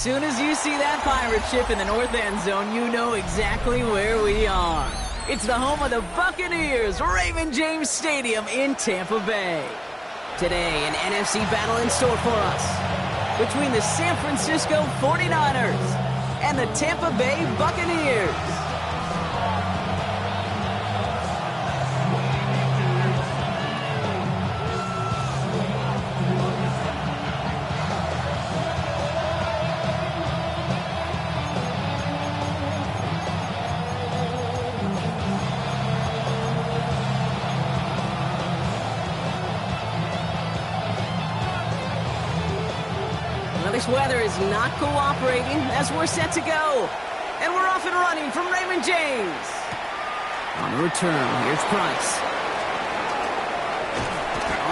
Soon as you see that pirate ship in the north end zone, you know exactly where we are. It's the home of the Buccaneers, Raymond James Stadium in Tampa Bay. Today, an NFC battle in store for us between the San Francisco 49ers and the Tampa Bay Buccaneers. This weather is not cooperating as we're set to go. And we're off and running from Raymond James. On the return, here's Price.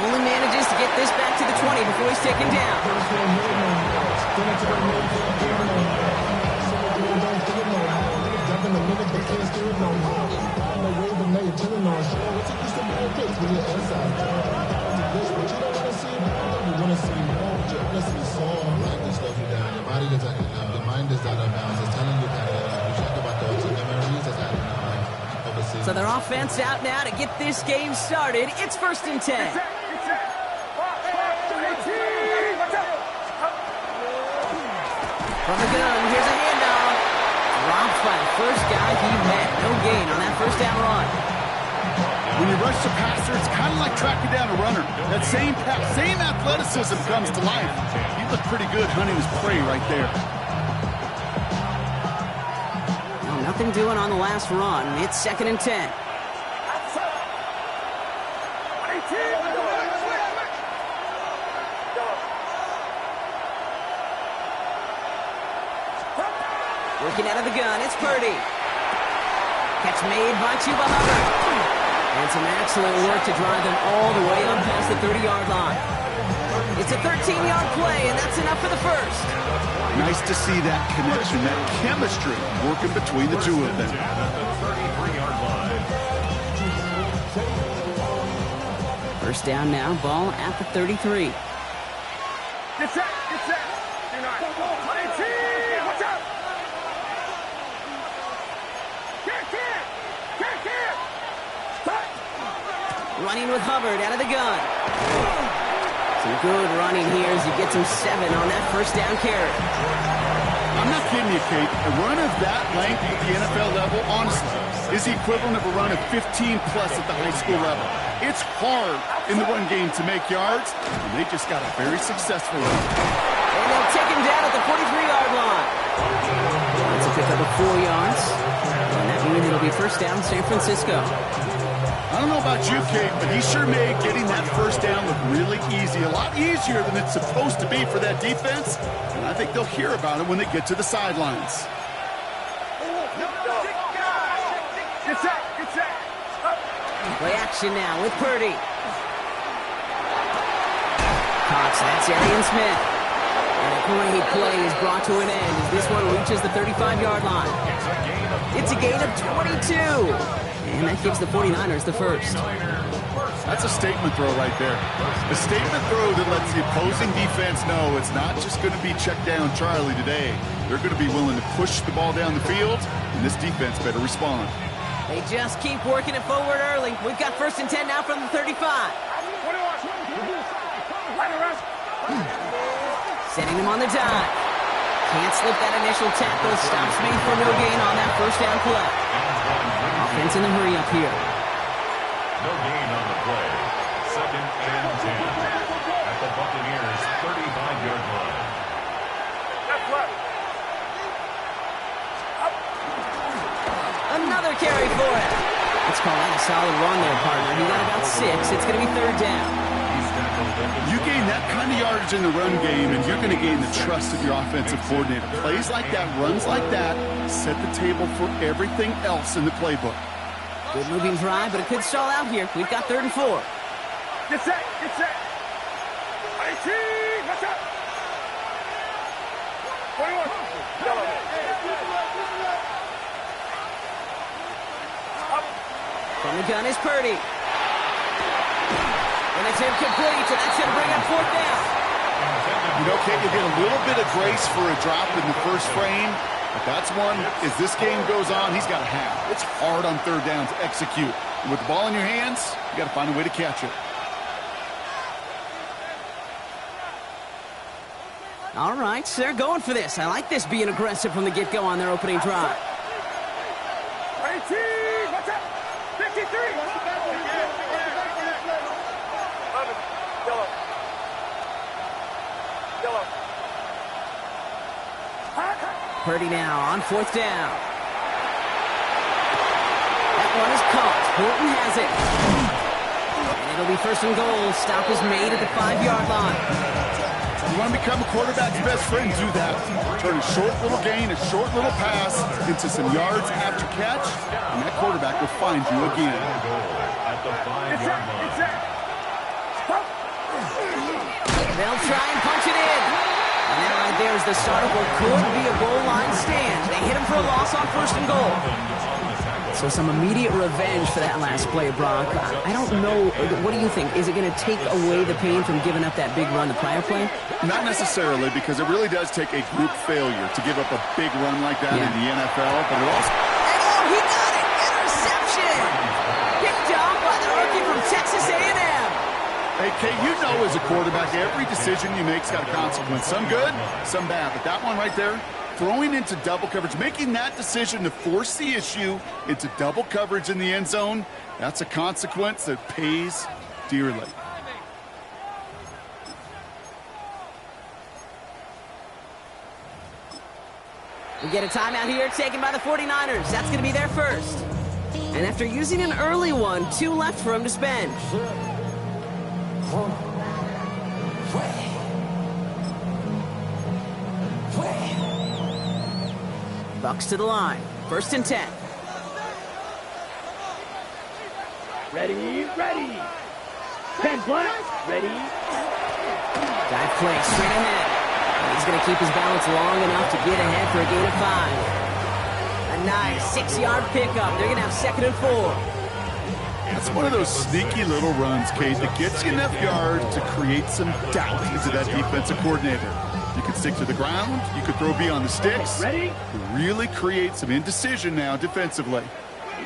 Only manages to get this back to the 20 before he's taken down. Your mind is out of bounds. It's telling you that you talk about those memories overseas. So their offense out now to get this game started. It's 1st and 10. From the gun, here's a handoff. Dropped by the first guy he met. No gain on that first down run. When you rush the passer, it's kind of like tracking down a runner. That same athleticism comes to life. He looked pretty good hunting his prey right there. Well, nothing doing on the last run. It's 2nd and 10. Working out of the gun, it's Purdy. Catch made by Chuba Hubbard. And some excellent work to drive them all the way up past the 30-yard line. It's a 13-yard play, and that's enough for the first. Nice to see that connection, that chemistry working between the two of them. First down now, ball at the 33. Get set, get set. Watch out. Running with Hubbard out of the gun. Some good running here as he gets him 7 on that first down carry. I'm not kidding you, Kate. A run of that length at the NFL level, honestly, is the equivalent of a run of 15-plus at the high school level. It's hard in the run game to make yards, and they just got a very successful one. And they'll take him down at the 43-yard line. That's a pickup of 4 yards. And that means it'll be first down San Francisco. I don't know about you, Kate, but he sure made getting that first down look really easy. A lot easier than it's supposed to be for that defense. And I think they'll hear about it when they get to the sidelines. Get set, get set. Play action now with Purdy. Cox, that's Arian Smith. And a great play is brought to an end as this one reaches the 35-yard line. It's a gain of 22. And that gives the 49ers the first. That's a statement throw right there. A statement throw that lets the opposing defense know it's not just going to be check down Charlie today. They're going to be willing to push the ball down the field, and this defense better respond. They just keep working it forward early. We've got 1st and 10 now from the 35. Setting them on the dive. Can't slip that initial tackle. Stops made for no gain on that first down play. Offense in the hurry up here. No gain on the play. 2nd and 10 at the Buccaneers' 35-yard line. Another carry for it. Let's call that a solid run there, partner. He got about 6. It's going to be 3rd down. You gain that kind of yardage in the run game, and you're going to gain the trust of your offensive coordinator. Plays like that, runs like that, set the table for everything else in the playbook. Good moving drive, but it could stall out here. We've got 3rd and 4. Get set, get set. 18, watch out. 21. From the gun is Purdy. And it's incomplete, and that's going to bring up 4th down. You know, Kate, you'll get a little bit of grace for a drop in the first frame, but that's one, as this game goes on, he's got to have. It's hard on third down to execute. And with the ball in your hands, you got to find a way to catch it. All right, so they're going for this. I like this being aggressive from the get-go on their opening drive. 18, watch out, 53. Yellow. Purdy now on fourth down. That one is caught. Horton has it. And it'll be first and goal. Stop is made at the 5-yard line. You want to become a quarterback's best friend, do that. Turn a short little gain, a short little pass into some yards after catch, and that quarterback will find you again. At the 5-yard line. They'll try and punch it in. And that right there is the start of what could be a goal line stand. They hit him for a loss on first and goal. So some immediate revenge for that last play, Brock. I don't know. What do you think? Is it going to take away the pain from giving up that big run the prior play? Not necessarily, because it really does take a group failure to give up a big run like that in the NFL. But it also... And oh, he got it! Interception! Picked off by the rookie from Texas A&M. Hey, Kate, you know as a quarterback, every decision you make's got a consequence. Some good, some bad. But that one right there, throwing into double coverage, making that decision to force the issue into double coverage in the end zone, that's a consequence that pays dearly. We get a timeout here taken by the 49ers. That's going to be their first. And after using an early one, 2 left for him to spend. Bucks to the line. First and 10. Ready, ready. 10 black, ready. Dive play straight ahead. And he's going to keep his balance long enough to get ahead for a gain of 5. A nice 6-yard pickup. They're going to have second and 4. That's one of those sneaky little runs, Kate, that gets you enough yards to create some doubt into that defensive coordinator. You can stick to the ground. You could throw beyond the sticks. Ready? Really create some indecision now defensively.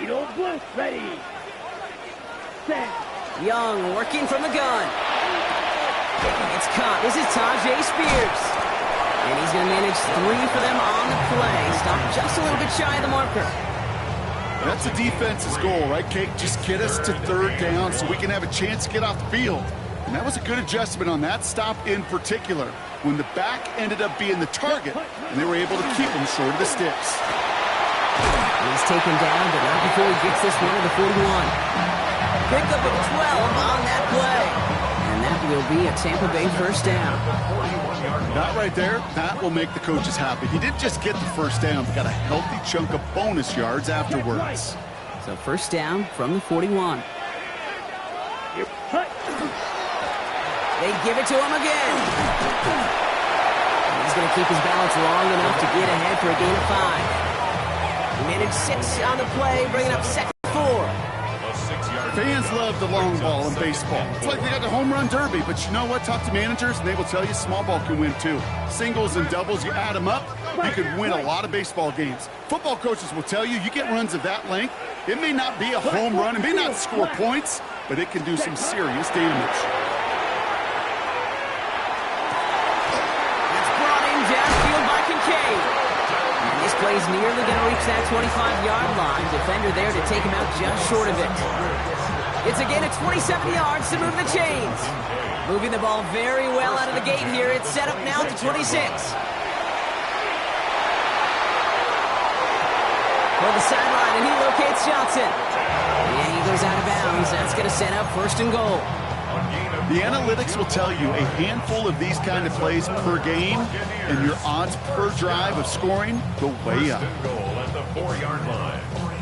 Eagle blue, ready. 10. Young working from the gun. It's caught. This is Tajay Spears. And he's going to manage 3 for them on the play. Stop just a little bit shy of the marker. That's the defense's goal, right, Kate? Just get us to third down so we can have a chance to get off the field. And that was a good adjustment on that stop in particular, when the back ended up being the target, and they were able to keep him short of the sticks. He's taken down, but not before he gets this one to the 41. Pickup of 12 on that play. And that will be a Tampa Bay first down. That right there, that will make the coaches happy. He didn't just get the first down, but got a healthy chunk of bonus yards afterwards. So first down from the 41. They give it to him again. He's going to keep his balance long enough to get ahead for a gain of 5. He managed 6 on the play, bringing up second 4. Fans love the long ball in baseball. It's like they got the home run derby, but you know what? Talk to managers, and they will tell you small ball can win too. Singles and doubles, you add them up, you could win a lot of baseball games. Football coaches will tell you, you get runs of that length, it may not be a home run, it may not score points, but it can do some serious damage. It's brought in downfield by Kincaid. And this play's nearly going to reach that 25-yard line. Defender there to take him out just short of it. It's again at 27 yards to move the chains. Moving the ball very well out of the gate here. It's set up now to 26. For the sideline, and he locates Johnson. And he goes out of bounds. That's going to set up first and goal. The analytics will tell you a handful of these kind of plays per game, and your odds per drive of scoring go way up. At the 4-yard line.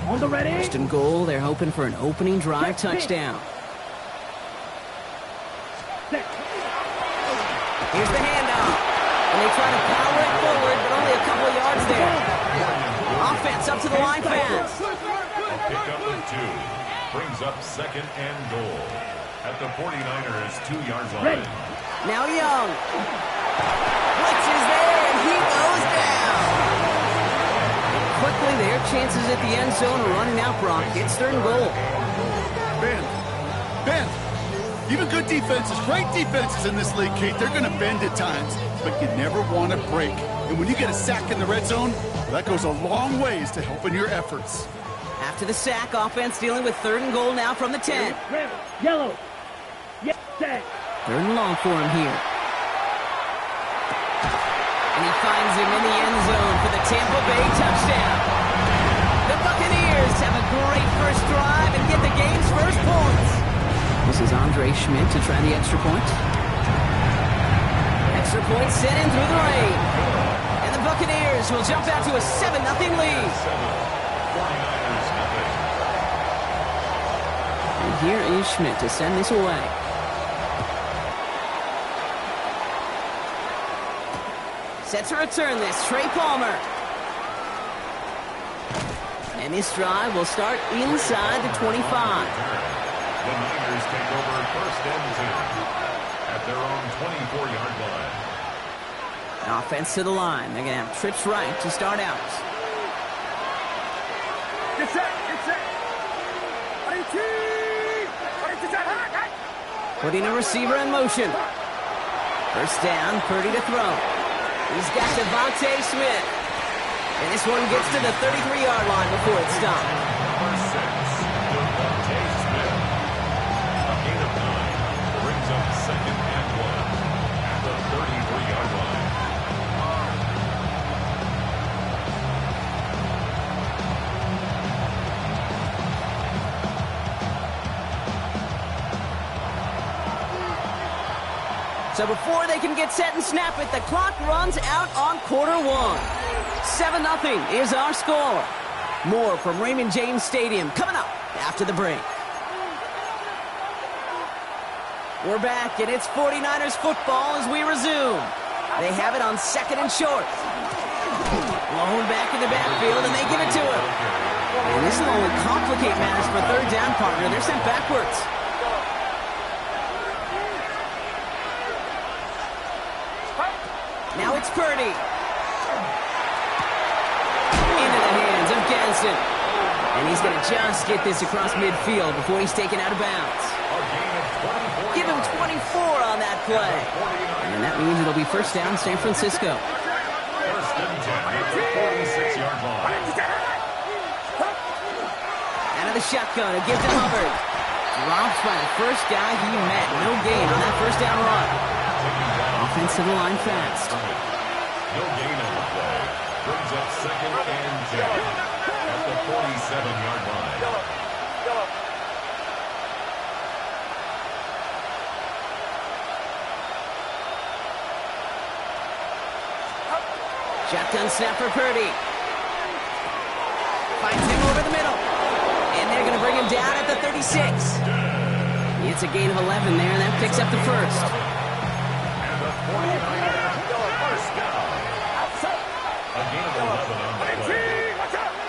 On the ready. First and goal, they're hoping for an opening drive touchdown. Here's the handoff. And they try to power it forward, but only a couple of yards there. Offense up to the line fast. A pickup of 2 brings up second and goal at the 49ers 2-yard line. Ready. Now Young. Blitz is there, and he goes down. And quickly, their chances at the end zone are running out, Brock. It's 3rd and goal. Bend. Even good defenses, great defenses in this league, Kate, they're going to bend at times, but you never want to break. And when you get a sack in the red zone, that goes a long ways to helping your efforts. After the sack, offense dealing with 3rd and goal now from the 10. Red, yellow. Yes, set. 3rd and long for him here. And he finds him in the end zone for the Tampa Bay touchdown. The Buccaneers have a great first drive and get the game's first points. This is Andre Schmidt to try the extra point. Extra point sent in through the rain. And the Buccaneers will jump out to a 7-0 lead. 49ers nothing. And here is Schmidt to send this away. Set to return this, Trey Palmer. And this drive will start inside the 25. The Niners take over 1st and 10 at their own 24-yard line. Offense to the line. They're going to have trips right to start out. Get set, get set. Putting a receiver in motion. First down, Purdy to throw. He's got Devontae Smith. And this one gets to the 33-yard line before it's stopped. Number 6, Devontae Smith. A gain of 9 brings up 2nd and 1 at the 33-yard line. So before they can get set and snap it, the clock runs out on quarter 1. 7-0 is our score. More from Raymond James Stadium coming up after the break. We're back, and it's 49ers football as we resume. They have it on 2nd and short. Blown back in the backfield, and they give it to him. And this will only complicate matters for 3rd down, partner. They're sent backwards. Now it's Purdy. Into the hands of Gadsden. And he's going to just get this across midfield before he's taken out of bounds. Give him 24 on that play. And that means it'll be 1st down, San Francisco. 1st and 10 at the 46-yard line. Out of the shotgun, a gift to Hubbard. Drops by the first guy he met. No gain on that 1st down run. Offensive line fast. No gain on the play. Brings up 2nd and 10 at the 47-yard line. Shotgun snap for Purdy. Finds him over the middle. And they're going to bring him down at the 36. It's a gain of 11 there, and that picks up the 1st. And the 49ers first down. A gain of 11 on the play.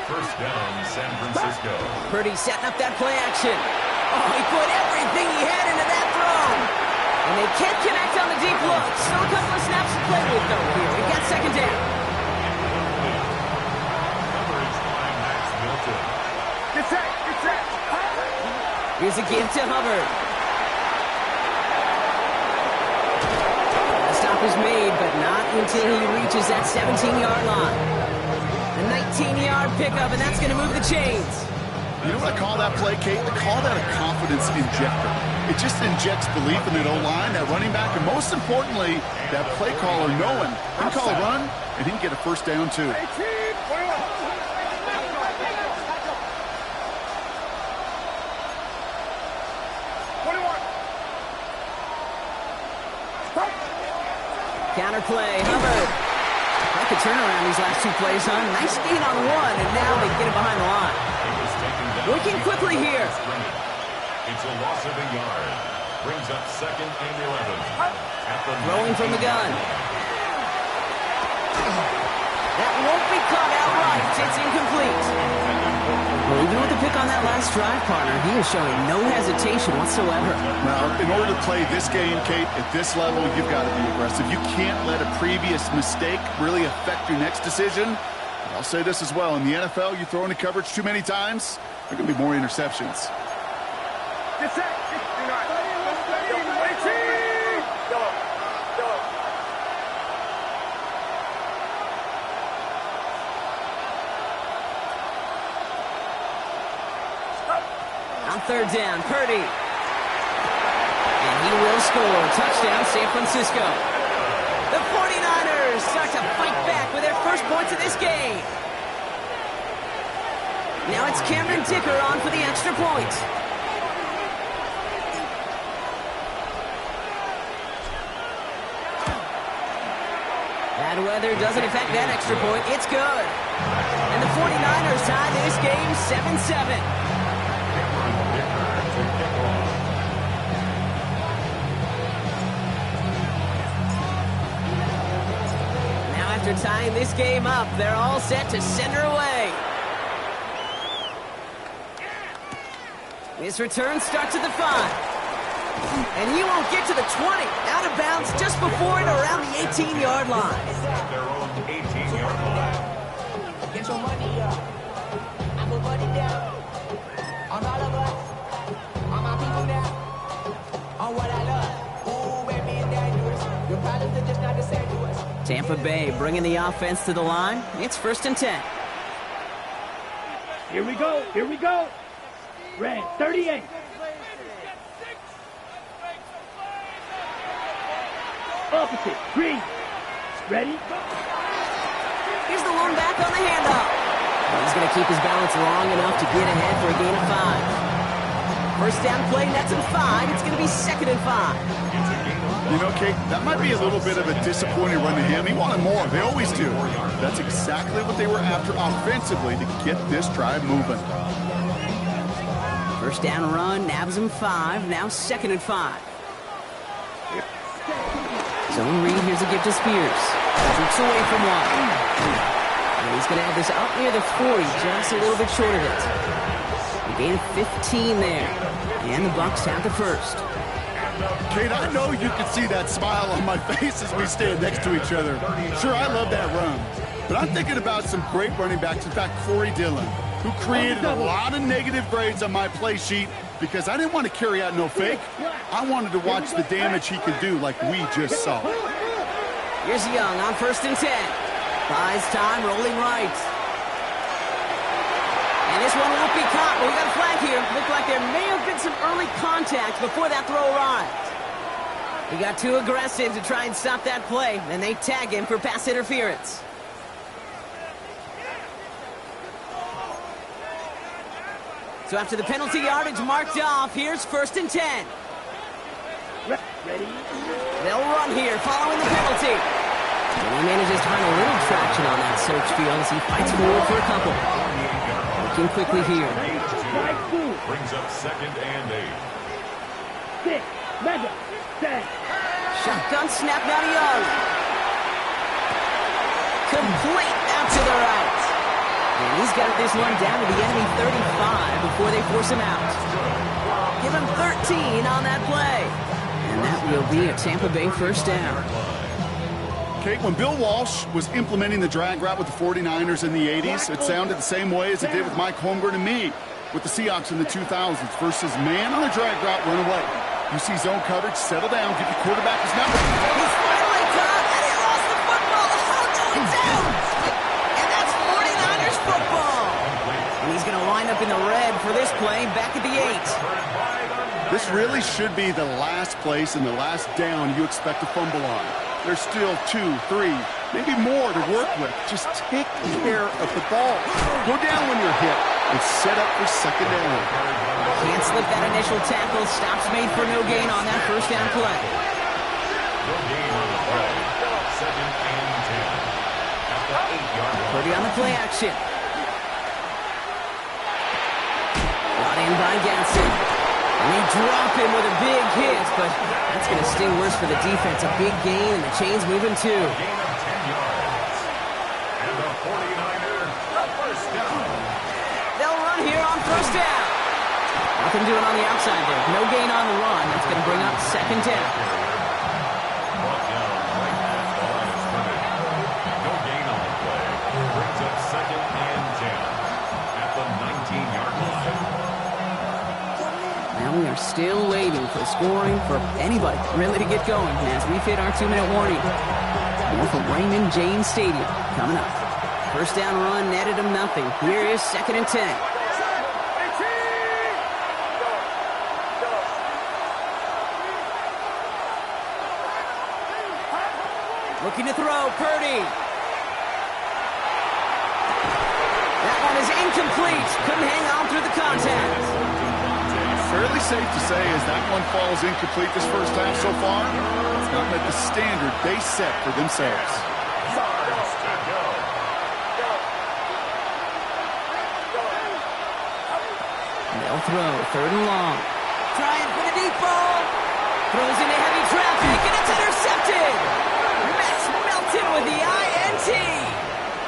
1st down, San Francisco. Purdy setting up that play action. Oh, he put everything he had into that throw. And they can't connect on the deep look. Still a couple of snaps to play with, though, here. We've got 2nd down. Coverage by Max Milton. Get set, get set. Here's a give to Hubbard. The stop is made, but not until he reaches that 17-yard line. A 19-yard pickup, and that's going to move the chains. You know what I call that play, Kate? I call that a confidence injector. It just injects belief in that O-line, that running back, and most importantly, that play caller knowing he can call a run, and he can get a 1st down, too. Counter play, Hubbard. Like a turnaround these last 2 plays, huh? Nice gain on 1, and now they get him behind the line. Working quickly here. It's a loss of a yard. Brings up 2nd and 11. Throwing from the gun. That won't be caught outright. It's incomplete. Well, Even with the pick on that last drive, partner, he is showing no hesitation whatsoever. Now, in order to play this game, Kate, at this level, you've got to be aggressive. You can't let a previous mistake really affect your next decision. But I'll say this as well. In the NFL, you throw into coverage too many times, there are going to be more interceptions. Get set. On third down, Purdy. And he will score. Touchdown, San Francisco. The 49ers start to fight back with their first points of this game. Now it's Cameron Dicker on for the extra point. Bad weather doesn't affect that extra point. It's good. And the 49ers tie this game 7-7. After tying this game up, they're all set to send her away. This return starts at the 5. And he won't get to the 20. Out of bounds just before and around the 18-yard line. Their own 18-yard line. Get your money up. I put money down. On all of us. On my people now. On what I love. Ooh, baby, it's dangerous. Your problems are just not the same to us. Tampa Bay bringing the offense to the line. It's 1st and 10. Here we go. Here we go. Red 38. Opposite. Green. Ready? Here's the lone back on the handoff. He's going to keep his balance long enough to get ahead for a gain of 5. First down play, nets him 5. It's going to be 2nd and 5. You know, Kate, that might be a little bit of a disappointing run to him. He wanted more. They always do. That's exactly what they were after offensively to get this drive moving. First down run, nabs him 5. Now 2nd and 5. Zone read, here's a gift to Spears. Shoots away from 1. And he's going to have this up near the 40, just a little bit short of it. A gain of 15 there. And the Bucs have the first. Kate, I know you can see that smile on my face as we stand next to each other. Sure, I love that run. But I'm thinking about some great running backs. In fact, Corey Dillon, who created a lot of negative grades on my play sheet because I didn't want to carry out no fake. I wanted to watch the damage he could do like we just saw. Here's Young on 1st and 10. Buys time, rolling right. And this one won't be caught, but we got a flag here. Looked like there may have been some early contact before that throw arrived. He got too aggressive to try and stop that play, and they tag him for pass interference. So after the penalty yardage marked off, here's 1st and 10. Ready? They'll run here following the penalty. And he manages to find a little traction on that search field as he fights forward for a couple. Looking quickly here. Brings up 2nd and 8. 6. Mega. 10. Shotgun snap now to Young. Complete out to the right. And he's got this one down to the enemy 35 before they force him out. Give him 13 on that play. And that will be a Tampa Bay first down. Kate, when Bill Walsh was implementing the drag route with the 49ers in the 80s, it sounded the same way as it did with Mike Holmgren and me with the Seahawks in the 2000s versus man on a drag route, run away. You see zone coverage, settle down, give your quarterback his number. He's finally caught, and he lost the football. Oh, no, it's out. And that's 49ers football. And he's going to wind up in the red for this play back at the 8. This really should be the last place and the last down you expect to fumble on. There's still 2, 3, maybe more to work with. Just take care of the ball. Go down when you're hit and set up for 2nd down. Can't slip that initial tackle. Stops made for no gain on that first down play. No gain on the play. 2nd and 10. At the 8-yard line. Purdy on the play action. Brought in by Ganson. And they drop him with a big hit, but that's going to sting worse for the defense. A big gain, and the chain's moving too. Gain of 10 yards. And the 49ers, the first down. They'll run here on first down. Nothing doing on the outside there. No gain on the run. That's going to bring up second down. Brought down right at the line of scrimmage. No gain on the play. Brings up second and 10 at the 19-yard line. Now we are still waiting for scoring for anybody really to get going as we've hit our 2-minute warning. More from Raymond James Stadium coming up. First down run netted him nothing. Here is second and 10. Looking to throw, Purdy. That one is incomplete. Couldn't hang on through the contact. Fairly safe to say as that one falls incomplete this first half so far, it's not met the standard they set for themselves. Yards to go. They'll throw, third and long. Trying for the deep ball. Throws into heavy traffic, and it's intercepted. Max Melton with the INT.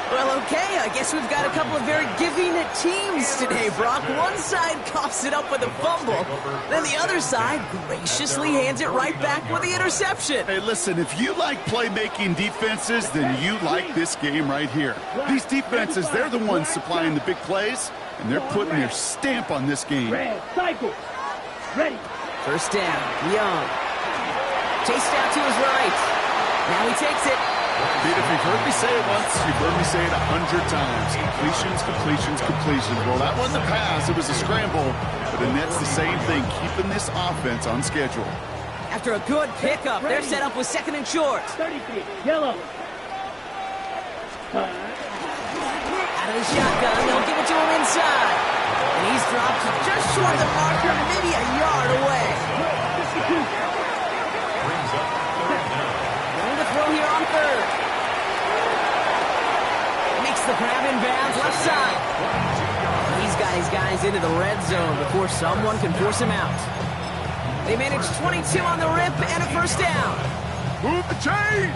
Well, okay, I guess we've got a couple of very giving teams today, Brock. One side coughs it up with a fumble, then the other side graciously hands it right back with the interception. Hey, listen, if you like playmaking defenses, then you like this game right here. These defenses, they're the ones supplying the big plays, and they're putting their stamp on this game. Red, cycle. Ready. First down, Young. Chased out to his right. Now he takes it. Dude, if you've heard me say it once, you've heard me say it 100 times. Completions, completions, completions. Well, that wasn't a pass. It was a scramble. But the net's the same thing, keeping this offense on schedule. After a good pickup, they're set up with second and short. 33, yellow. Out of the shotgun, they'll give it to him inside. And he's dropped just short of the marker, maybe a yard away. Brings up third down. Going to throw here on third. Makes the grab in bounds, left side. He's got his guys into the red zone before someone can force him out. They managed 22 on the rip and a first down. Move the chains!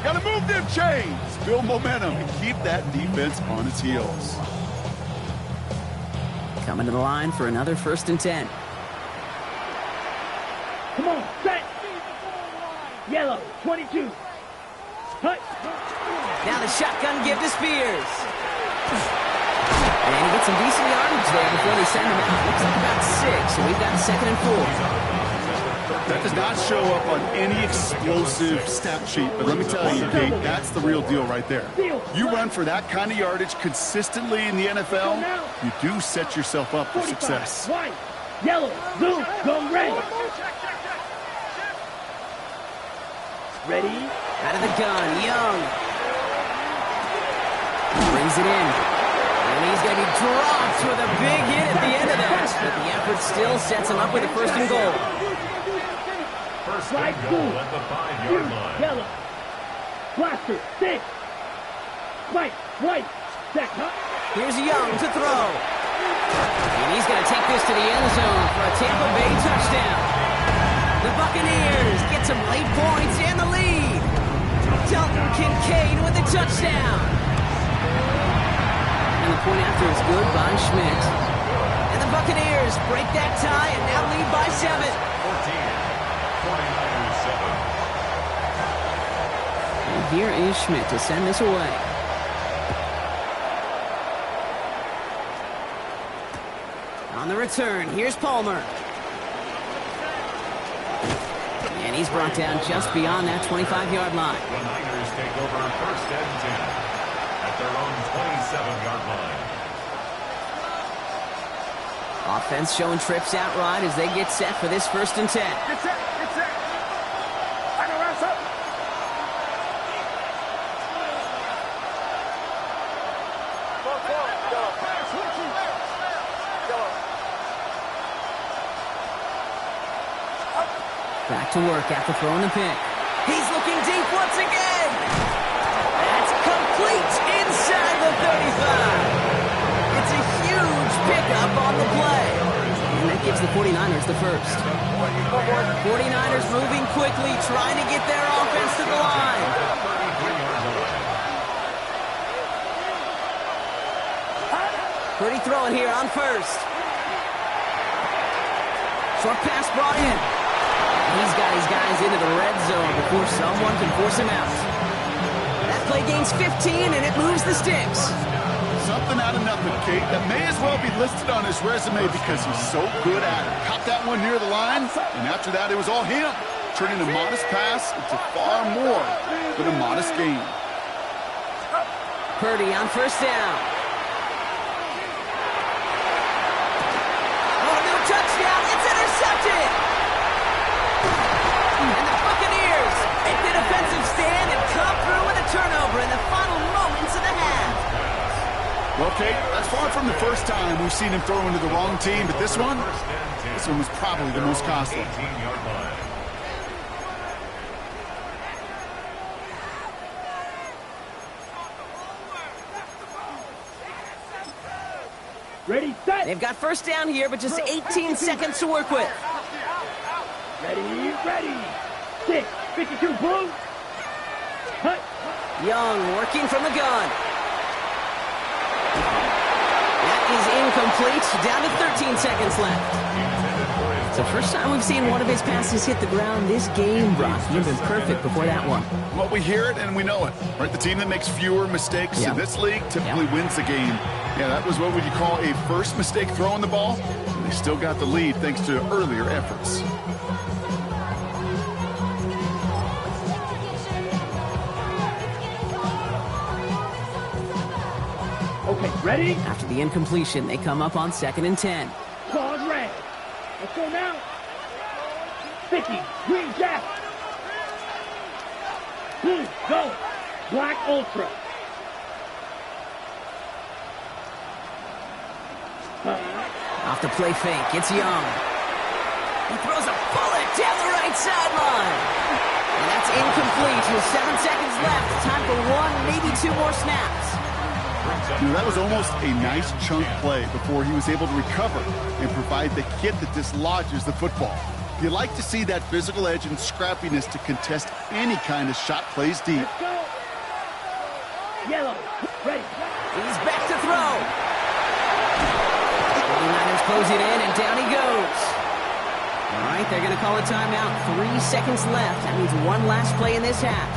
Gotta move them chains! Build momentum and keep that defense on its heels. Coming to the line for another first and 10. Come on, set. Yellow, 22. Hut. Now the shotgun give to Spears. And he gets some decent yardage there before they send him out. Looks like about 6, so we've got second and 4. That does not show up on any explosive stat sheet, but let me tell you, Kate, that's the real deal right there. You run for that kind of yardage consistently in the NFL, you do set yourself up for 45, success. white, yellow, blue, go red. Ready? Out of the gun, Young. Brings it in. And he's going to be dropped with a big hit at the end of that. But the effort still sets him up with a first and goal. First Slide and goal at the 5-yard line. Yellow. Blaster, 6. White, white, set, huh? Here's Young to throw. And he's going to take this to the end zone for a Tampa Bay touchdown. The Buccaneers get some late points and the lead. Dalton Kincaid with the touchdown. And the point after is good by Schmidt. And the Buccaneers break that tie and now lead by 7. 14, 49-7. And here is Schmidt to send this away. On the return, here's Palmer. And he's brought down just beyond that 25-yard line. The Niners take over first and 10 at their own 27-yard line. Offense showing trips out right as they get set for this first and 10. Get set, get set. Final rounds up. Back to work after throwing the pick. He's looking deep once again. That's complete inside the 35. It's a huge pickup on the play. And that gives the 49ers the first. 49ers moving quickly, trying to get their offense to the line. 33 yards away. Purdy throwing here on first. Short pass brought in. He's got his guys into the red zone before someone can force him out. That play gains 15, and it moves the sticks. Something out of nothing, Kate. That may as well be listed on his resume because he's so good at it. Caught that one near the line, and after that, it was all him. Turning a modest pass into far more than a modest gain. Purdy on first down. Oh, no touchdown. It's intercepted. And the Buccaneers make the defensive stand and come through with a turnover in the final moments of the half. Well, Kate, that's far from the first time we've seen him throw into the wrong team, but this one was probably the most costly. Ready, set. They've got first down here, but just 18 seconds to work with. Ready, ready. 6, 52, blue. Cut. Young working from the gun. That is incomplete. Down to 13 seconds left. It's the first time we've seen one of his passes hit the ground this game, Brock. You've been perfect before that one. Well, we hear it and we know it, right? The team that makes fewer mistakes in this league typically wins the game. Yeah, that was what would you call a first mistake throwing the ball. And they still got the lead thanks to earlier efforts. Okay, ready? After the incompletion, they come up on 2nd and 10. Pause red. Let's go now. 50, green jack. Blue, go. Black ultra. Off the play fake, it's Young. He throws a bullet down the right sideline. And that's incomplete with 7 seconds left. Time for 1, maybe 2 more snaps. You know, that was almost a nice chunk play before he was able to recover and provide the hit that dislodges the football. You like to see that physical edge and scrappiness to contest any kind of shot plays deep. Let's go. Yellow, ready. He's back to throw. 49ers closing in, and down he goes. All right, they're going to call a timeout. 3 seconds left. That means one last play in this half.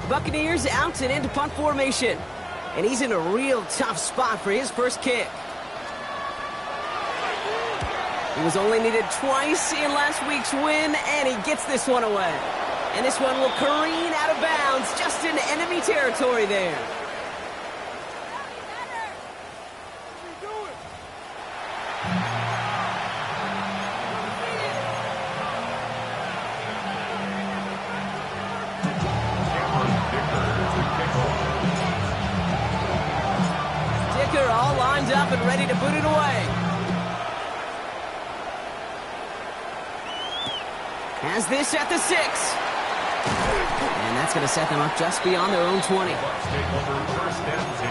Buccaneers out and into punt formation. And he's in a real tough spot for his first kick. He was only needed twice in last week's win, and he gets this one away. And this one will careen out of bounds just into enemy territory there. Dicker all lined up and ready to boot it away. Has this at the 6. And that's going to set them up just beyond their own 20. Bucks take over first and 10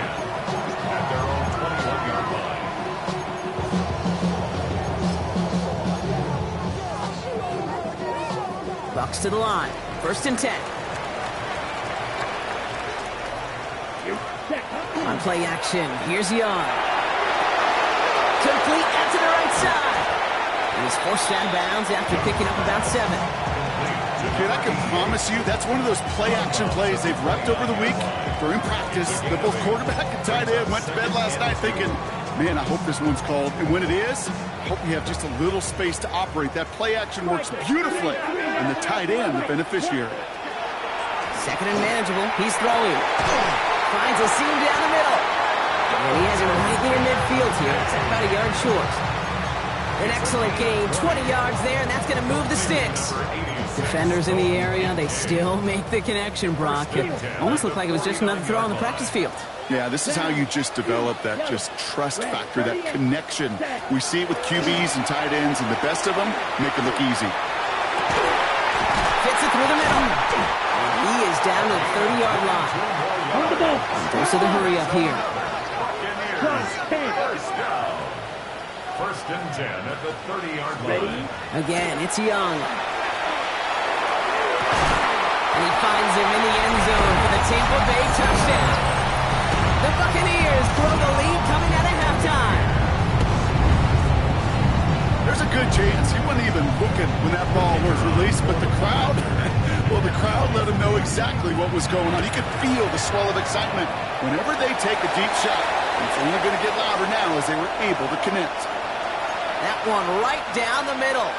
at their own 21-yard line. Bucks to the line. First and 10. On play action, here's Young. Complete out to the right side. And he's forced out of bounds after picking up about 7. Kid, I can promise you that's one of those play-action plays they've repped over the week. During practice, the both quarterback and tight end went to bed last night thinking, man, I hope this one's called. And when it is, I hope we have just a little space to operate. That play-action works beautifully, and the tight end, the beneficiary. 2nd and manageable. He's throwing. Finds a seam down the middle. And he has him right near midfield here. It's about a yard short. An excellent gain. 20 yards there, and that's going to move the sticks. Defenders in the area, they still make the connection, Brock. It almost looked like it was just another throw on the practice field. Yeah, this is how you just develop that just trust factor, that connection. We see it with QBs and tight ends, and the best of them make it look easy. Fits it through the middle. And he is down to the 30-yard line. Dose of the hurry up here. First and 10 at the 30-yard line. Again, it's Young. And he finds him in the end zone for the Tampa Bay touchdown. The Buccaneers grow the lead coming out of halftime. There's a good chance he wasn't even looking when that ball was released, but the crowd, well, the crowd let him know exactly what was going on. You could feel the swell of excitement. Whenever they take a deep shot, it's only going to get louder now as they were able to connect. That one right down the middle.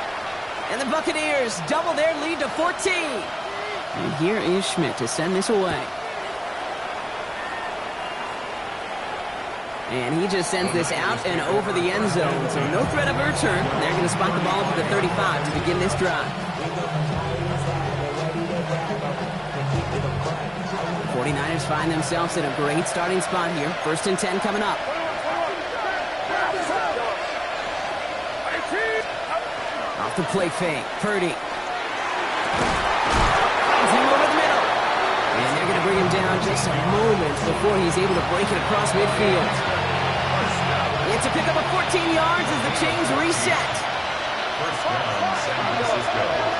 And the Buccaneers double their lead to 14. And here is Schmidt to send this away. And he just sends this out and over the end zone, so no threat of a return. They're going to spot the ball up to the 35 to begin this drive. 49ers find themselves in a great starting spot here. 1st and 10 coming up. Off the play fake, Purdy. Finds him over the middle. And they're going to bring him down just a moment before he's able to break it across midfield. It's a pick up of 14 yards as the chains reset. First down, San Francisco.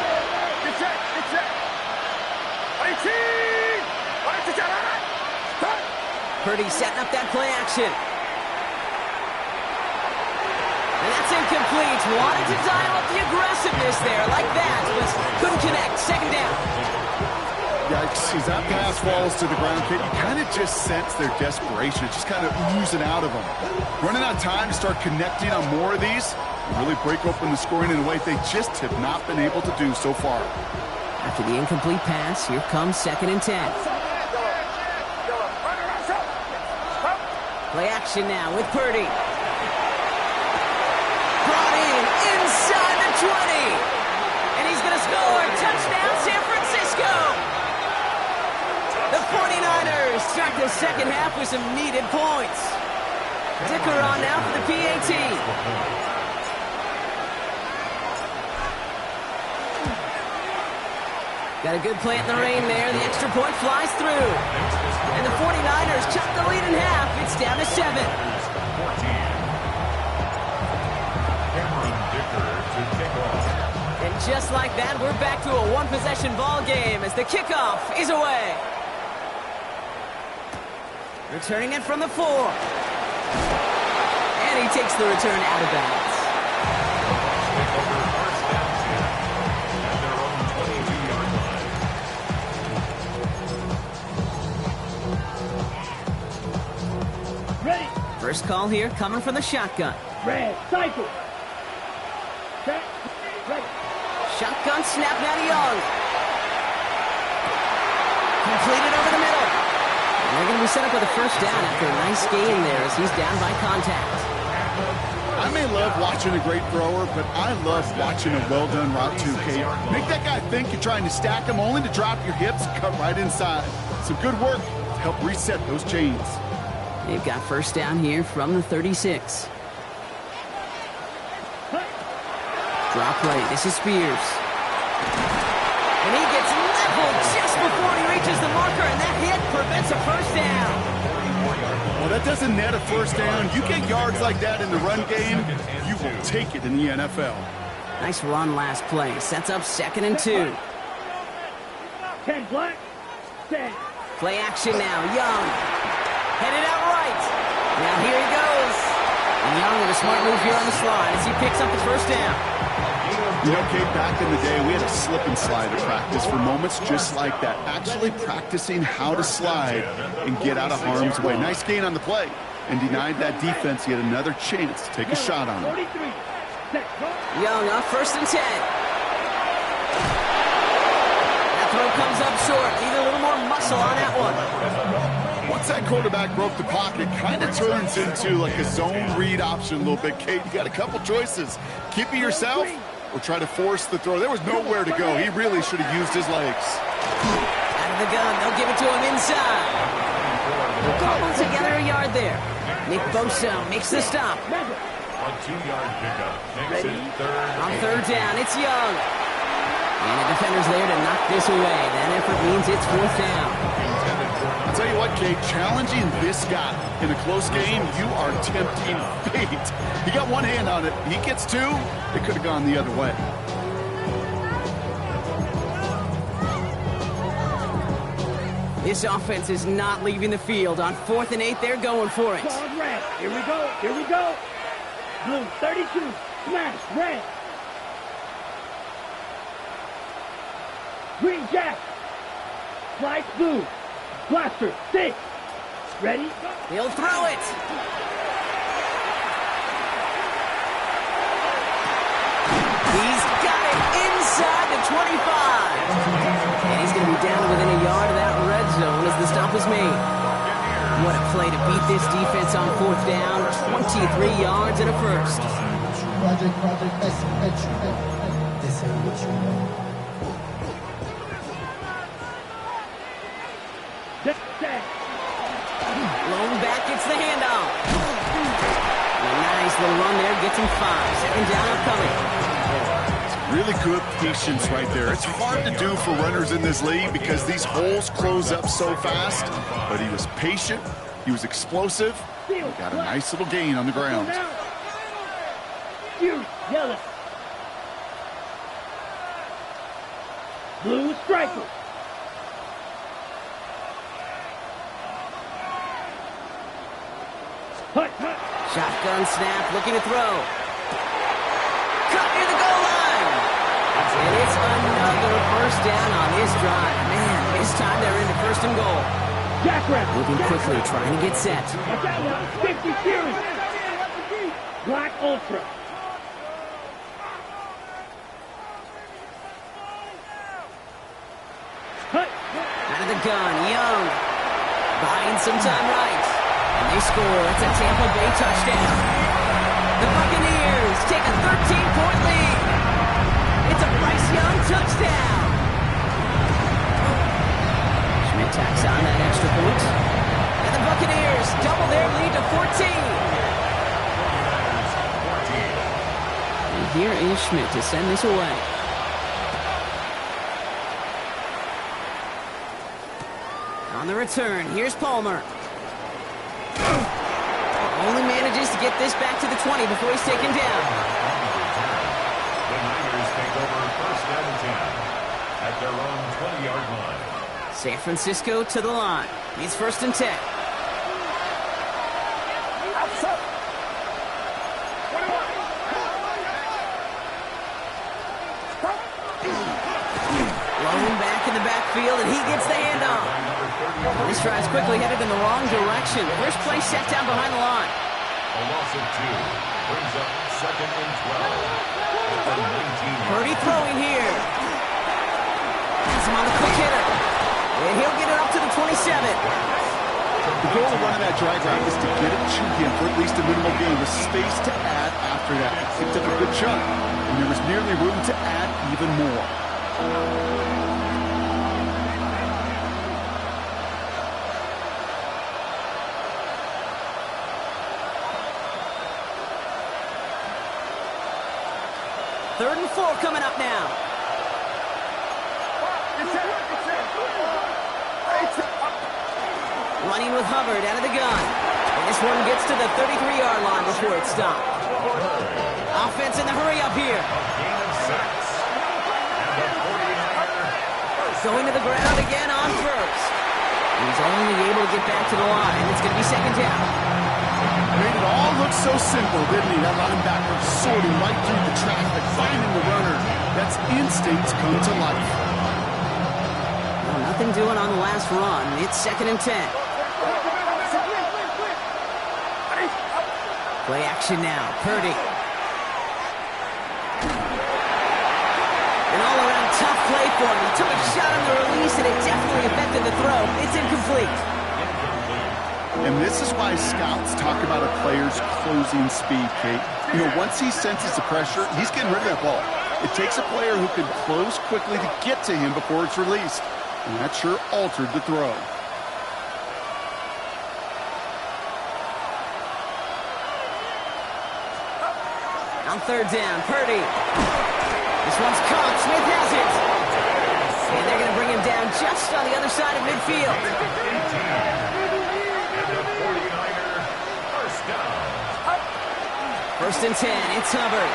Purdy setting up that play action. And that's incomplete. Wanted to dial up the aggressiveness there like that, but couldn't connect. 2nd down. Yikes, as that pass falls to the ground, kid, you kind of just sense their desperation. It's just kind of oozing out of them. Running out of time to start connecting on more of these and really break open the scoring in a way they just have not been able to do so far. After the incomplete pass, here comes 2nd and 10. Play action now with Purdy. Brought in inside the 20. And he's going to score. Touchdown, San Francisco. The 49ers start the second half with some needed points. Dicker on now for the PAT. Got a good play in the rain there. The extra point flies through. And the 49ers chop the lead in half. It's down to 7. And just like that, we're back to a one-possession ball game as the kickoff is away. Returning it from the 4. And he takes the return out of bounds. Ready. First call here coming from the shotgun. Red. Cycle. Set. Ready. Shotgun snap now to Young. Completed over the middle. And they're going to be set up with a first down after a nice gain there as he's down by contact. I may love watching a great thrower, but I love watching a well-done route too, Kate. Make that guy think you're trying to stack him only to drop your hips and cut right inside. Some good work to help reset those chains. They've got first down here from the 36. Drop play. This is Spears. And he gets leveled just before he reaches the marker, and that hit prevents a first down. Well, that doesn't net a first down. You get yards like that in the run game, you will take it in the NFL. Nice run last play. Sets up 2nd and 2. 10 black. 10. Play action now. Young. Headed out right. Now here he goes. And Young with a smart move here on the slide as he picks up the first down. You know, Kate, back in the day, we had a slip and slide at practice for moments just like that. Actually practicing how to slide and get out of harm's way. Nice gain on the play. And denied that defense yet another chance to take a shot on him. 43. Set. Young up 1st and 10. That throw comes up short. Need a little more muscle on that one. Once that quarterback broke the pocket, kind of turns into like a zone read option a little bit, Kate. You got a couple choices. Keep it yourself or try to force the throw. There was nowhere to go. He really should have used his legs. Out of the gun. They'll give it to him inside. They'll cobble together a yard there. Nick Bosa makes the stop. A 2-yard pickup. Makes it 3rd. On 3rd down, it's Young. And the defender's there to knock this away. That effort means it's 4th down. I'll tell you what, Kate, challenging this guy in a close game, you are tempting fate. He got one hand on it. He gets 2. It could have gone the other way. This offense is not leaving the field. On 4th and 8, they're going for it. Ball red. Here we go. Here we go. Blue 32. Smash. Red. Green Jack. Slice blue. Blaster. 6. Ready? He'll throw it. He's got it inside the 25. And he's going to be down within a yard of that red zone as the stop is made. What a play to beat this defense on 4th down. 23 yards and a first. This ain't what you want. Lone back gets the handoff. A nice little run there. Gets him 5. 2nd down upcoming. Really good patience right there. It's hard to do for runners in this league because these holes close up so fast. But he was patient. He was explosive. He got a nice little gain on the ground. Yellow. Blue striker. Hut, hut. Shotgun snap, looking to throw. Cut near the goal line. And it's another first down on this drive. Man, this time they're into 1st and goal. Jackrabbit. Moving quickly, trying to get set. 50 series. Black Ultra. Hut. Out of the gun, Young. Buying some time right. And they score. It's a Tampa Bay touchdown. The Buccaneers take a 13-point lead. It's a Bryce Young touchdown. Schmidt tacks on that extra point. And the Buccaneers double their lead to 14. And here is Schmidt to send this away. On the return, here's Palmer. Only manages to get this back to the 20 before he's taken down. The Niners take over 1st and 10 at their own 20-yard line. San Francisco to the line. He's 1st and 10. Lone back in the backfield, and he gets the handoff. This drive's quickly headed in the wrong direction. First play set down behind the line. A loss of 2 brings up 2nd and 12 at the 19. Purdy throwing here. Has him on the quick hitter. And he'll get it up to the 27. The goal of running that drag route is to get it to him for at least a minimal gain with space to add after that. He picked up a good chunk, and there was nearly room to add even more. Third and 4 coming up now. Running with Hubbard out of the gun. And this one gets to the 33-yard line before it's stopped. Offense in the hurry up here. Gain of 6. And the 49er Going to the ground again on 1st. He's only able to get back to the line. It's going to be 2nd down. Made it all look so simple, didn't he? That linebacker sorting right through the traffic, finding the runner. That's instinct come to life. Well, nothing doing on the last run. It's 2nd and 10. Play action now. Purdy. An all-around tough play for him. He took a shot on the release, and it definitely affected the throw. It's incomplete. And this is why scouts talk about a player's closing speed, Kate. You know, once he senses the pressure, he's getting rid of that ball. It takes a player who can close quickly to get to him before it's released. And that sure altered the throw. On 3rd down, Purdy. This one's caught. Smith has it. And they're going to bring him down just on the other side of midfield. First and 10, it's Hubbard.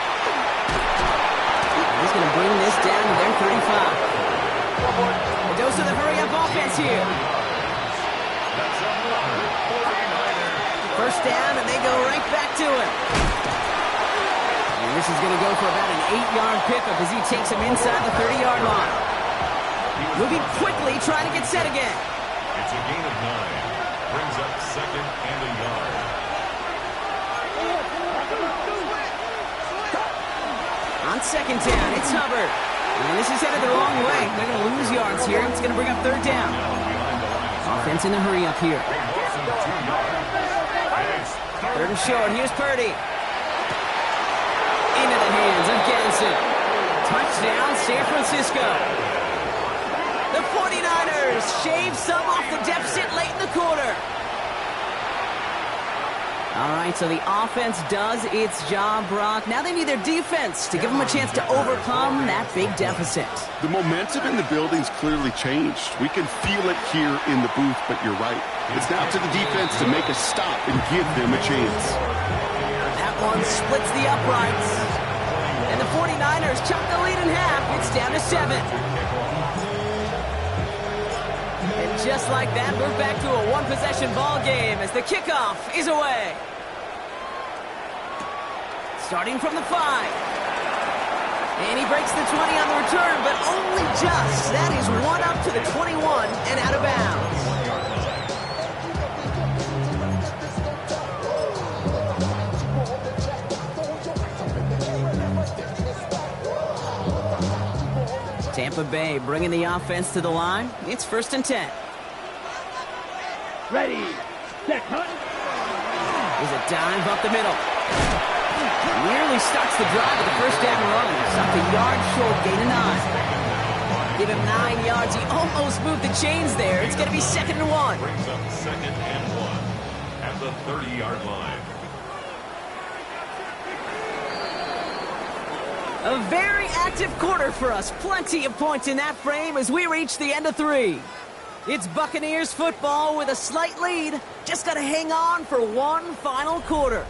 He's going to bring this down to their 35. A dose of the hurry-up offense here. That's another 49er. First down, and they go right back to him. And this is going to go for about an 8-yard pickup as he takes him inside the 30-yard line. Moving quickly, trying to get set again. It's a gain of 9. Brings up second and a yard. On second down, it's Hubbard. And this is headed the wrong way. They're going to lose yards here. It's going to bring up third down. Offense in a hurry up here. Third and short. Here's Purdy. Into the hands of Genson. Touchdown, San Francisco. The 49ers shave some off the deficit late in the quarter. All right, so the offense does its job, Brock. Now they need their defense to give them a chance to overcome that big deficit. The momentum in the building's clearly changed. We can feel it here in the booth, but you're right. It's now to the defense to make a stop and give them a chance. That one splits the uprights. And the 49ers chop the lead in half. It's down to 7. And just like that, we're back to a one-possession ball game as the kickoff is away. Starting from the 5. And he breaks the 20 on the return, but only just. That is one up to the 21 and out of bounds. Tampa Bay bringing the offense to the line. It's 1st and 10. Ready, set, hunt. There's a dive up the middle. Nearly starts the drive with the first down run. Stopped a yard short, gain of 9. Give him 9 yards. He almost moved the chains there. It's going to be 2nd and 1. Brings up 2nd and 1 at the 30-yard line. A very active quarter for us. Plenty of points in that frame as we reach the end of 3. It's Buccaneers football with a slight lead. Just got to hang on for one final quarter.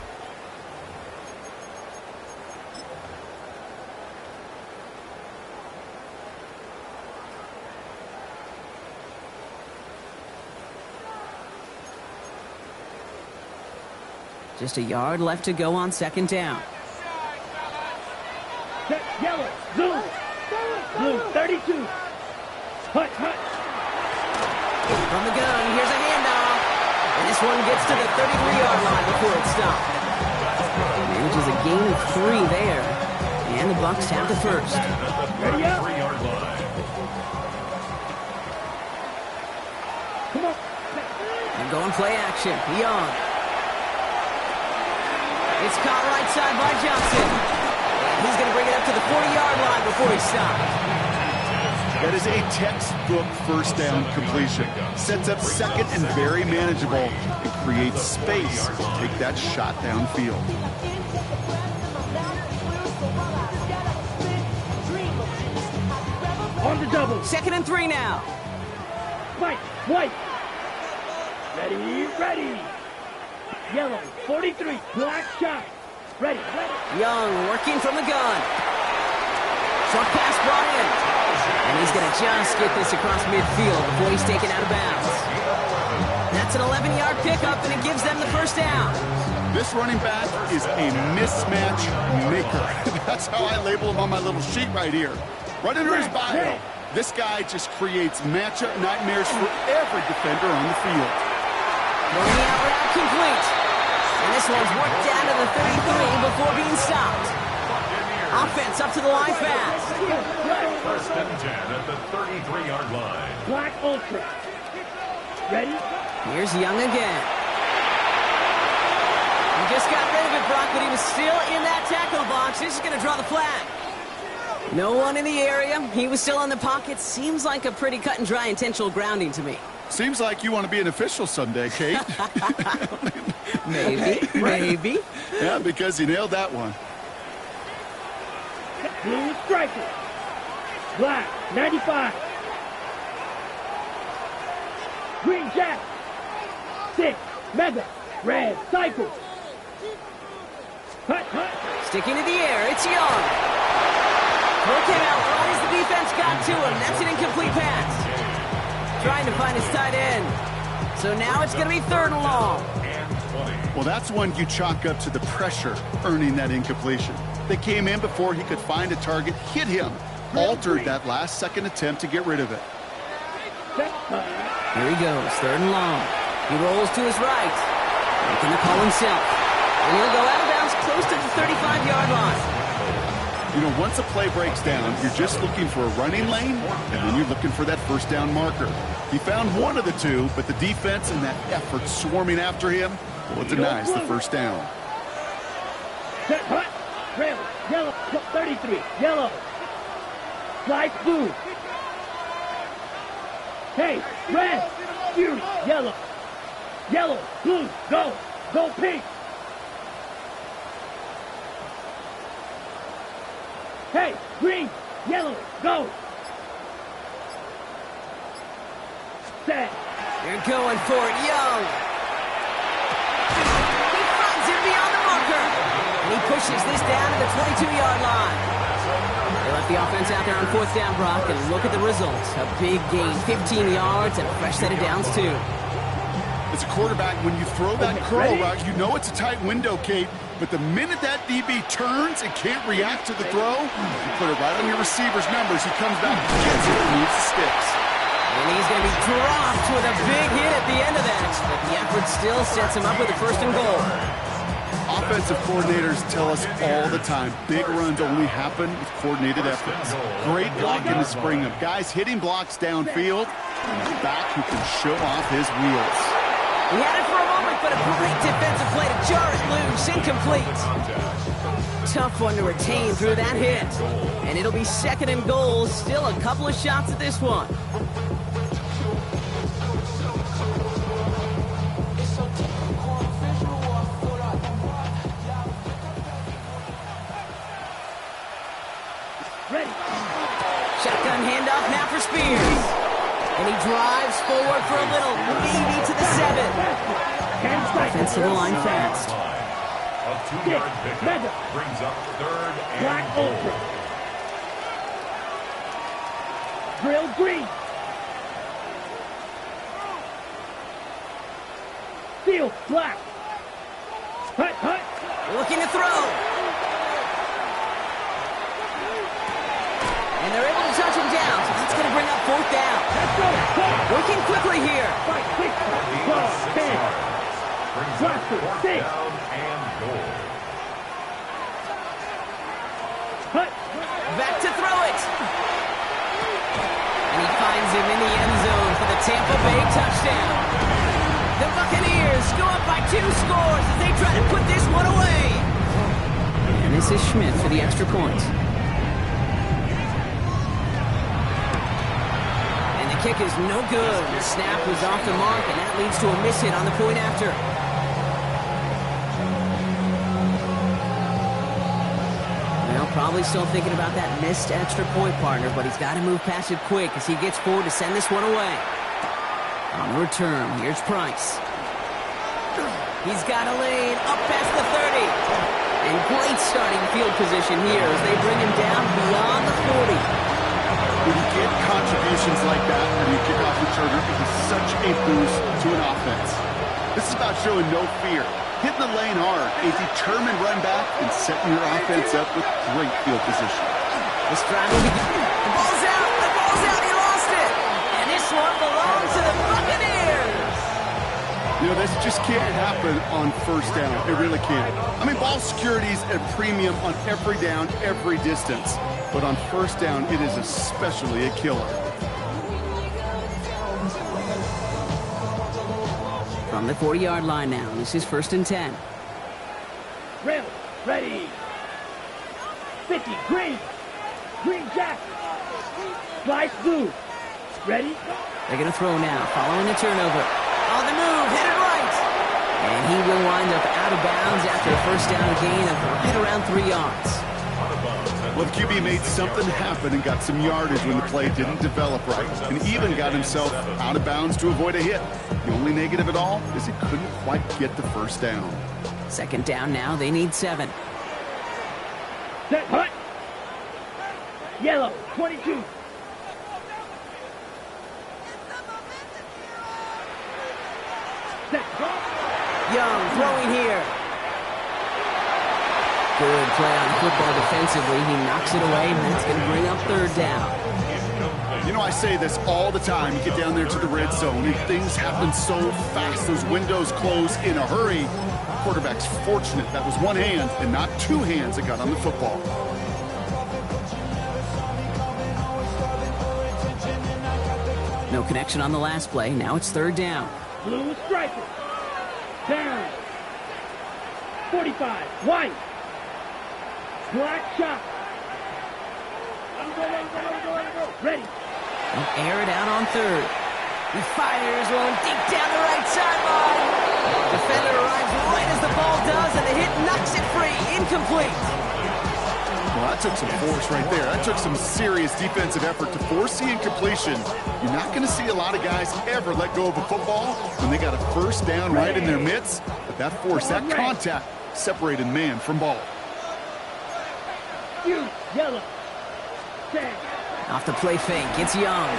Just a yard left to go on 2nd down. Set, yellow, blue. Blue, 32. Hut, hut. From the gun, here's a handoff. And this one gets to the 33-yard line before it's stopped. Manages a gain of 3 there. And the Bucs have the first. Ready up. 3-yard line. Come on. And going play action. Young. It's caught right side by Johnson. And he's going to bring it up to the 40-yard line before he stops. That is a textbook first down completion. Sets up second and very manageable and creates space to take that shot downfield. On the double. 2nd and 3 now. White, white. Ready, ready. Yellow, 43. Black shot. Ready, ready. Young working from the gun. Short pass brought in. And he's going to just get this across midfield before he's taken out of bounds. That's an 11-yard pickup, and it gives them the first down. This running back is a mismatch maker. That's how I label him on my little sheet right here. Right under his bio. This guy just creates matchup nightmares for every defender on the field. Moving out route complete. And this one's worked down to the 33 before being stopped. Offense up to the line fast. 1st and 10 at the 33-yard line. Black ultra. Ready? Here's Young again. He just got rid of it, Brock, but he was still in that tackle box. This is going to draw the flag. No one in the area. He was still in the pocket. Seems like a pretty cut and dry intentional grounding to me. Seems like you want to be an official someday, Kate. Maybe, maybe. Yeah, because you nailed that one. Blue striker. Black, 95. Green jack. 6, mega. Red, cycle. Hut, hut. Sticking to the air, it's Young. Look him out right as the defense got to him. That's an incomplete pass. Trying to find his tight end. So now it's going to be 3rd and long. Well, that's one you chalk up to the pressure earning that incompletion. They came in before he could find a target, hit him, altered that last-second attempt to get rid of it. Here he goes, 3rd and long. He rolls to his right, making the call himself. And he'll go out of bounds close to the 35-yard line. You know, once a play breaks down, you're just looking for a running lane, and then you're looking for that first down marker. He found one of the two, but the defense and that effort swarming after him, well, it denies the first down. Set, hut, trailer, yellow, 33, yellow. Slide blue. Hey, red, fury, yellow. Yellow, blue, go. Go pink. Hey, green, yellow, go. Set. They're going for it, Young. He finds him beyond the marker. And he pushes this down to the 22-yard line. They left the offense out there on 4th down, Brock, and look at the results. A big gain, 15 yards, and a fresh set of downs, too. As a quarterback, when you throw that curl route, you know it's a tight window, Kate. But the minute that DB turns and can't react to the throw, you put it right on your receiver's numbers. He comes back, gets it, and moves the sticks. And he's going to be dropped with a big hit at the end of that. But the effort still sets him up with a 1st and goal. Offensive coordinators tell us all the time, big runs only happen with coordinated efforts. Great blocking to spring them. Guys hitting blocks downfield, and a back who can show off his wheels. He had it for a moment, but a great defensive play to jar it loose, incomplete. Tough one to retain through that hit. And it'll be 2nd and goal, still a couple of shots at this one. Ready. Shotgun handoff now for Spears. And he drives forward for a little, maybe to the 7. Offensive line fast. A 2-yard pickup brings up 3rd and Black goal. ultra. Drill green. Steel black. Hut, hut. Looking to throw. And they're able to touch him down, so that's going to bring up 4th down. Let's go. Working quickly here. 5, 6, 12, 10. Brings up 4th down and goal. Hut. Back to throw it. And he finds him in the end zone for the Tampa Bay touchdown. The Buccaneers go up by 2 scores as they try to put this one away. And this is Schmidt for the extra point. And the kick is no good. The snap was off the mark, and that leads to a miss hit on the point after. Probably still thinking about that missed extra point, partner, but he's got to move past it quick as he gets forward to send this one away. On the return, here's Price. He's got a lane up past the 30. And great starting field position here as they bring him down beyond the 40. When you get contributions like that when you kick off returner, it is such a boost to an offense. This is about showing no fear. Hitting the lane hard, a determined run back, and setting your offense up with great field position. This drive will be... The ball's out! The ball's out! He lost it! And this one belongs to the Buccaneers! You know, this just can't happen on 1st down. It really can't. I mean, ball security's a premium on every down, every distance. But on 1st down, it is especially a killer. From the 40-yard line now, this is 1st and 10. Rail. Ready. 50. Green. Green jack. Slice blue. Ready. They're going to throw now, following the turnover. On the move, headed right. And he will wind up out of bounds after a 1st down gain of right around 3 yards. Well, the QB made something happen and got some yardage when the play didn't develop right, and even got himself out of bounds to avoid a hit. The only negative at all is he couldn't quite get the 1st down. 2nd down now, they need 7. Set, hut. Yellow, 22. Young throwing here. Good play on football defensively. He knocks it away, and that's going to bring up third down. You know, I say this all the time. You get down there to the red zone, and things happen so fast. Those windows close in a hurry. Quarterback's fortunate that was one hand and not two hands that got on the football. No connection on the last play. Now it's third down. Blue striker. Down. 45. White. Black shot. Ready. He'll air it out on third. He fires one deep down the right sideline. Defender arrives right as the ball does, and the hit knocks it free. Incomplete. Well, that took some force right there. That took some serious defensive effort to force the incompletion. You're not going to see a lot of guys ever let go of a football when they got a first down right in their midst. But that force, that contact, separated man from ball. Yellow. Tag. Off the play fake, it's Young.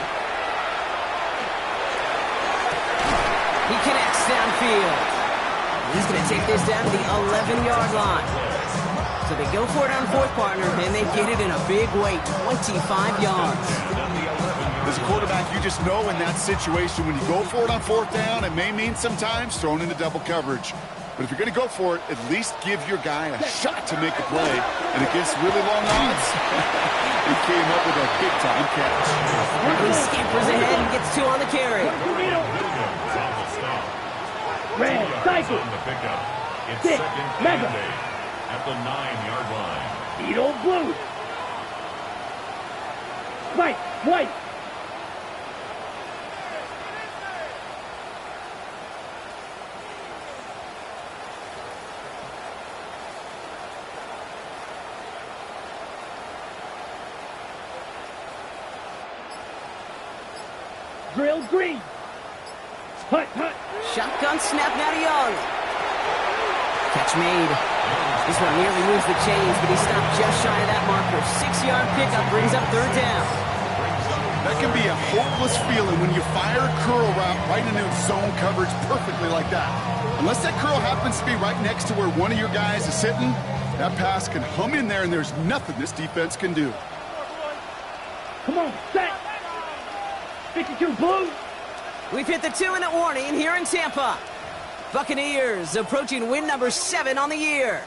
He connects downfield. He's going to take this down to the 11-yard line. So they go for it on fourth, partner, and they get it in a big way, 25 yards. As a quarterback, you just know in that situation when you go for it on fourth down, it may mean sometimes thrown into double coverage. But if you're going to go for it, at least give your guy a shot to make a play. And against really long odds, he came up with a big-time catch. He scampers ahead and gets two on the carry. Red cycle. It's Six. second and Mega. 8 at the 9-yard line. Beetle blue. White. Drill green. Hut. Shotgun snap now to Young. Catch made. This one nearly moves the chains, but he stopped just shy of that marker. 6-yard pickup brings up third down. That can be a hopeless feeling when you fire a curl route right into zone coverage perfectly like that. Unless that curl happens to be right next to where one of your guys is sitting, that pass can hum in there and there's nothing this defense can do. Come on, set. 52 blue. We've hit the 2-minute warning here in Tampa. Buccaneers approaching win number 7 on the year.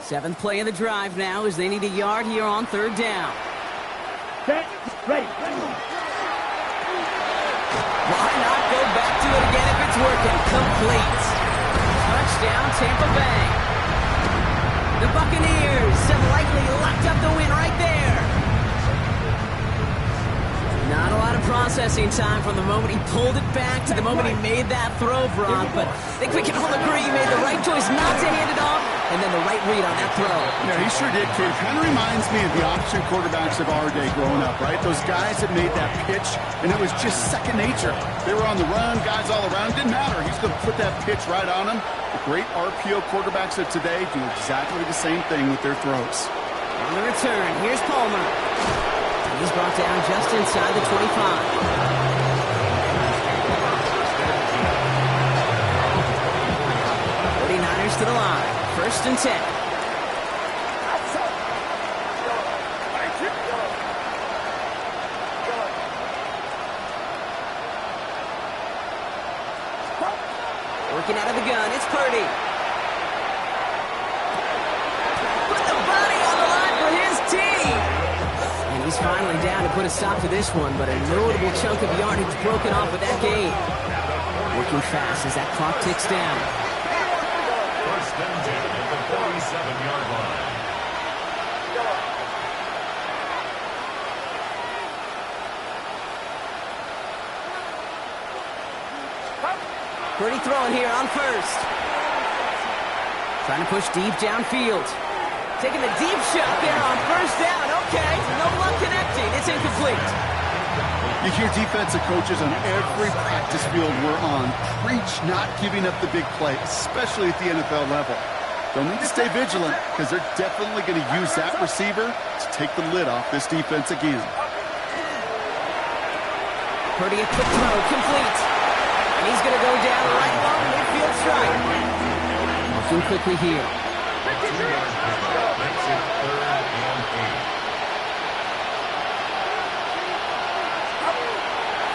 Seventh play of the drive now as they need a yard here on third down. Set. Ready. Why not go back to it again if it's working? Complete. Touchdown, Tampa Bay. The Buccaneers have likely locked up the win right there. Not a lot of processing time from the moment he pulled it back to the moment he made that throw, Brock, but I think we can all agree he made the right choice not to hand it off, and then the right read on that throw. Yeah, he sure did, kid. Kind of reminds me of the option quarterbacks of our day growing up, right? Those guys that made that pitch, and it was just second nature. They were on the run, guys all around. Didn't matter. He's going to put that pitch right on them. The great RPO quarterbacks of today do exactly the same thing with their throws. On the return, here's Palmer. He's brought down just inside the 25. 49ers to the line. First and 10. Working out of the gun, it's Purdy. Put the body on the line for his team. And he's finally down to put a stop to this one, but a notable chunk of yardage broken off with that gain. Working fast as that clock ticks down. First and 10 at the 47-yard line. Purdy throwing here on first. Trying to push deep downfield. Taking the deep shot there on first down. Okay, no luck connecting. It's incomplete. You hear defensive coaches on every practice field we're on preach not giving up the big play, especially at the NFL level. They'll need to stay vigilant because they're definitely going to use that receiver to take the lid off this defense again. Purdy a quick throw, complete. And he's going to go down right along the midfield stripe. Working quickly here. 2-yard pickup makes it 3rd and 8.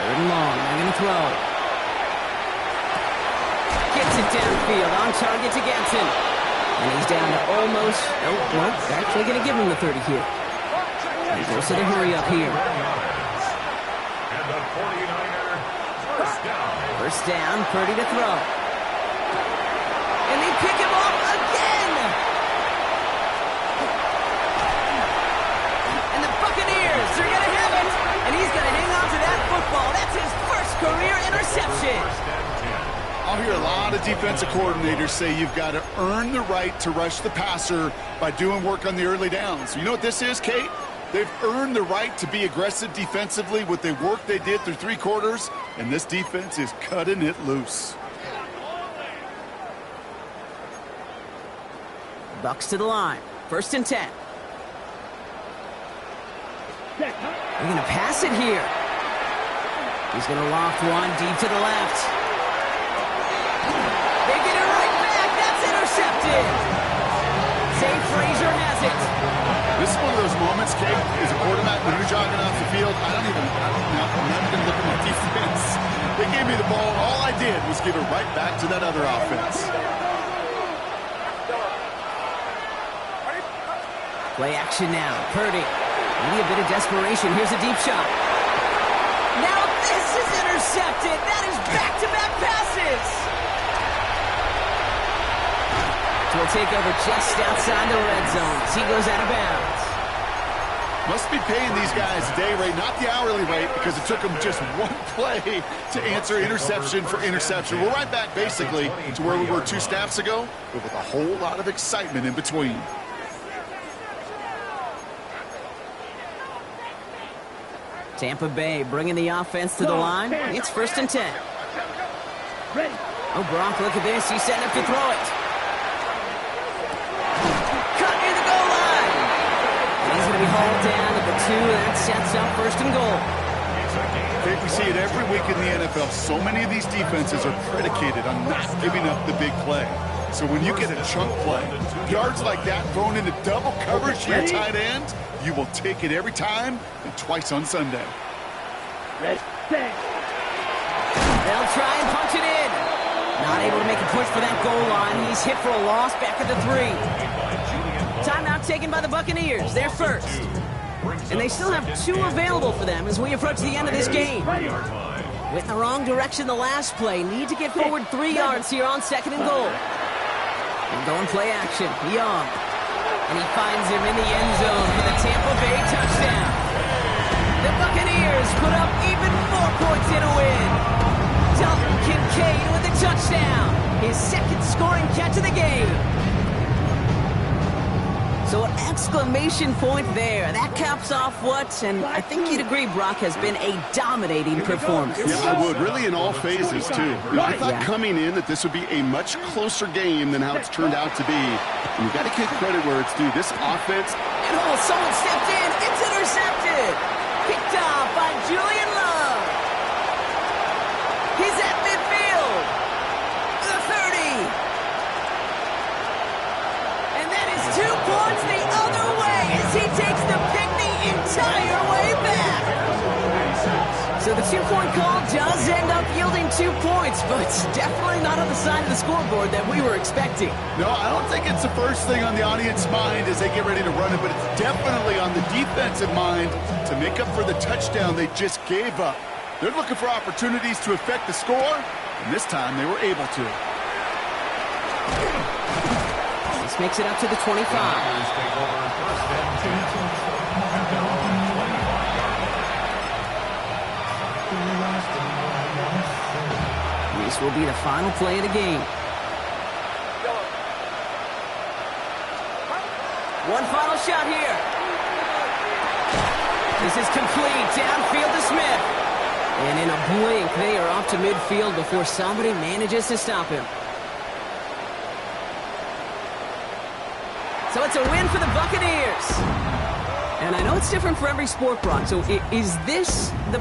3rd and long, they're going to throw. Gets it downfield, on target to Ganson. And he's down to almost, nope, actually going to give him the 30 here. He goes to the hurry up here. And the 49er, first down. First down, Purdy to throw. And they pick him off again! And the Buccaneers are going to have it! And he's going to hang on to that football. That's his first career interception. I'll hear a lot of defensive coordinators say you've got to earn the right to rush the passer by doing work on the early downs. You know what this is, Kate? They've earned the right to be aggressive defensively with the work they did through 3 quarters, and this defense is cutting it loose. Bucks to the line. 1st and 10. They're going to pass it here. He's going to loft one deep to the left. They get it right back. That's intercepted. Zay Frazier has it. This is one of those moments, Kate, as a quarterback, when you're jogging off the field, I'm not going to look at my defense. They gave me the ball. All I did was give it right back to that other offense. Play action now. Purdy. Maybe a bit of desperation. Here's a deep shot. Now this is intercepted. That is back-to-back passes. So we'll take over just outside the red zone as he goes out of bounds. Must be paying these guys a day rate, not the hourly rate, because it took them just one play to answer interception for interception. We're right back, basically, to where we were 2 snaps ago, but with a whole lot of excitement in between. Tampa Bay bringing the offense to the line. It's 1st and 10. Ready. Oh, Gronk, look at this. He's setting up to throw it. Cut near the goal line. And he's going to be hauled down at the 2. That sets up 1st and goal. We see it every week in the NFL. So many of these defenses are predicated on not giving up the big play. So when you get a chunk play, yards like that thrown into double coverage to your tight end, you will take it every time and twice on Sunday. Ready. Set. They'll try and punch it in. Not able to make a push for that goal line. He's hit for a loss back at the 3. Timeout taken by the Buccaneers. They're first. And they still have 2 available for them as we approach the end of this game. Went in the wrong direction the last play. Need to get forward 3 yards here on 2nd and goal. And going play action. Young. And he finds him in the end zone for the Tampa Bay touchdown. The Buccaneers put up even more points in a win. Dalton Kincaid with a touchdown. His 2nd scoring catch of the game. So an exclamation point there. That caps off what, and I think you'd agree, Brock, has been a dominating performance. Yeah, I would. Really in all phases, too. I thought coming in that this would be a much closer game than how it's turned out to be. And you've got to give credit where it's due. This offense... And someone stepped in. It's intercepted. Picked off by Julian Love. He's at midfield. The 30. And that is 2 points the other way as he takes the pick the entire way back. So the 2-point call does end up yielding 2 points, but it's definitely not on the side of the scoreboard that we were expecting. No, I don't think it's the first thing on the audience's mind as they get ready to run it, but it's definitely on the defensive mind to make up for the touchdown they just gave up. They're looking for opportunities to affect the score, and this time they were able to. This makes it up to the 25. This will be the final play of the game. One final shot here. This is complete. Downfield to Smith. And in a blink, they are off to midfield before somebody manages to stop him. So it's a win for the Buccaneers. And I know it's different for every sport, Brock. So is this the